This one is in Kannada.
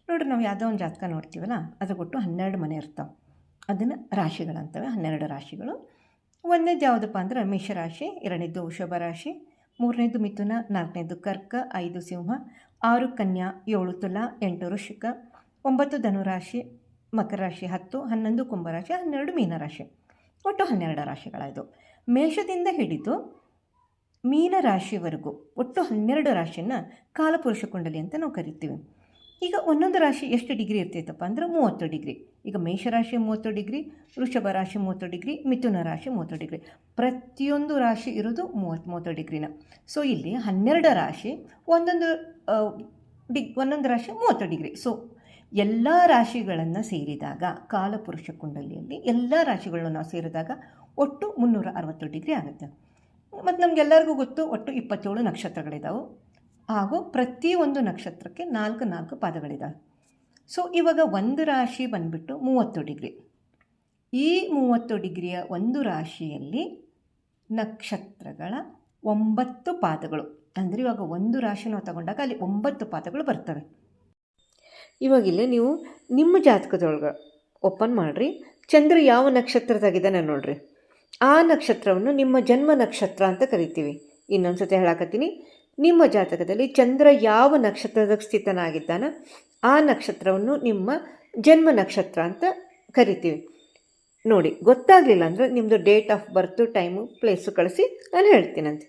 ನೋಡ್ರಿ, ನಾವು ಯಾವುದೋ ಒಂದು ಜಾತಕ ನೋಡ್ತೀವಲ್ಲ, ಅದು ಕೊಟ್ಟು 12 ಮನೆ ಇರ್ತಾವೆ. ಅದನ್ನು ರಾಶಿಗಳಂತವೆ, 12 ರಾಶಿಗಳು. ಒಂದನೇದು ಯಾವುದಪ್ಪ ಅಂದ್ರೆ ಮೇಷರಾಶಿ, ಎರಡನೇದು ವೃಷಭ ರಾಶಿ, ಮೂರನೇದು ಮಿಥುನ, ನಾಲ್ಕನೇದು ಕರ್ಕ, 5 ಸಿಂಹ, 6 ಕನ್ಯಾ, 7 ತುಲಾ, 8 ವೃಶ್ಚಿಕ, 9 ಧನುರಾಶಿ, ಮಕರ ರಾಶಿ 10, 11 ಕುಂಭರಾಶಿ, 12 ಮೀನರಾಶಿ. ಒಟ್ಟು 12 ರಾಶಿಗಳಾಯಿತು. ಮೇಷದಿಂದ ಹಿಡಿದು ಮೀನರಾಶಿವರೆಗೂ ಒಟ್ಟು 12 ರಾಶಿಯನ್ನು ಕಾಲಪುರುಷ ಕುಂಡಲಿ ಅಂತ ನಾವು ಕರಿತೀವಿ. ಈಗ ಒಂದೊಂದು ರಾಶಿ ಎಷ್ಟು ಡಿಗ್ರಿ ಇರ್ತೈತಪ್ಪ ಅಂದ್ರೆ 30 ಡಿಗ್ರಿ. ಈಗ ಮೇಷರಾಶಿ 30 ಡಿಗ್ರಿ, ವೃಷಭ ರಾಶಿ 30 ಡಿಗ್ರಿ, ಮಿಥುನ ರಾಶಿ 30 ಡಿಗ್ರಿ. ಪ್ರತಿಯೊಂದು ರಾಶಿ ಇರೋದು 30 ಡಿಗ್ರಿನ. ಸೊ ಇಲ್ಲಿ 12 ರಾಶಿ, ಒಂದೊಂದು ರಾಶಿ 30 ಡಿಗ್ರಿ. ಸೊ ಎಲ್ಲ ರಾಶಿಗಳನ್ನು ಸೇರಿದಾಗ, ಕಾಲಪುರುಷ ಕುಂಡಲಿಯಲ್ಲಿ ಎಲ್ಲ ರಾಶಿಗಳನ್ನು ನಾವು ಸೇರಿದಾಗ ಒಟ್ಟು 360 ಡಿಗ್ರಿ ಆಗುತ್ತೆ. ಮತ್ತು ನಮಗೆಲ್ಲರಿಗೂ ಗೊತ್ತು, ಒಟ್ಟು 27 ನಕ್ಷತ್ರಗಳಿದ್ದಾವೆ. ಹಾಗೂ ಪ್ರತಿಯೊಂದು ನಕ್ಷತ್ರಕ್ಕೆ 4 ಪಾದಗಳಿದ್ದಾವೆ. ಸೊ ಇವಾಗ ಒಂದು ರಾಶಿ ಬಂದುಬಿಟ್ಟು 30 ಡಿಗ್ರಿ. ಈ 30 ಡಿಗ್ರಿಯ ಒಂದು ರಾಶಿಯಲ್ಲಿ ನಕ್ಷತ್ರಗಳ 9 ಪಾದಗಳು. ಅಂದರೆ ಇವಾಗ ಒಂದು ರಾಶಿ ನಾವು ತಗೊಂಡಾಗ ಅಲ್ಲಿ 9 ಪಾದಗಳು ಬರ್ತವೆ. ಇವಾಗಿಲ್ಲೇ ನೀವು ನಿಮ್ಮ ಜಾತಕದೊಳಗೆ ಓಪನ್ ಮಾಡಿರಿ, ಚಂದ್ರ ಯಾವ ನಕ್ಷತ್ರದಾಗಿದ್ದಾನೆ ನೋಡ್ರಿ. ಆ ನಕ್ಷತ್ರವನ್ನು ನಿಮ್ಮ ಜನ್ಮ ನಕ್ಷತ್ರ ಅಂತ ಕರಿತೀವಿ. ಇನ್ನೊಂದು ಸತಿ ಹೇಳಾಕತ್ತೀನಿ, ನಿಮ್ಮ ಜಾತಕದಲ್ಲಿ ಚಂದ್ರ ಯಾವ ನಕ್ಷತ್ರದ ಸ್ಥಿತನಾಗಿದ್ದಾನ ಆ ನಕ್ಷತ್ರವನ್ನು ನಿಮ್ಮ ಜನ್ಮ ನಕ್ಷತ್ರ ಅಂತ ಕರಿತೀವಿ. ನೋಡಿ, ಗೊತ್ತಾಗಲಿಲ್ಲ ಅಂದರೆ ನಿಮ್ಮದು date of birth, time, place ಕಳಿಸಿ, ನಾನು ಹೇಳ್ತೀನಂತೆ.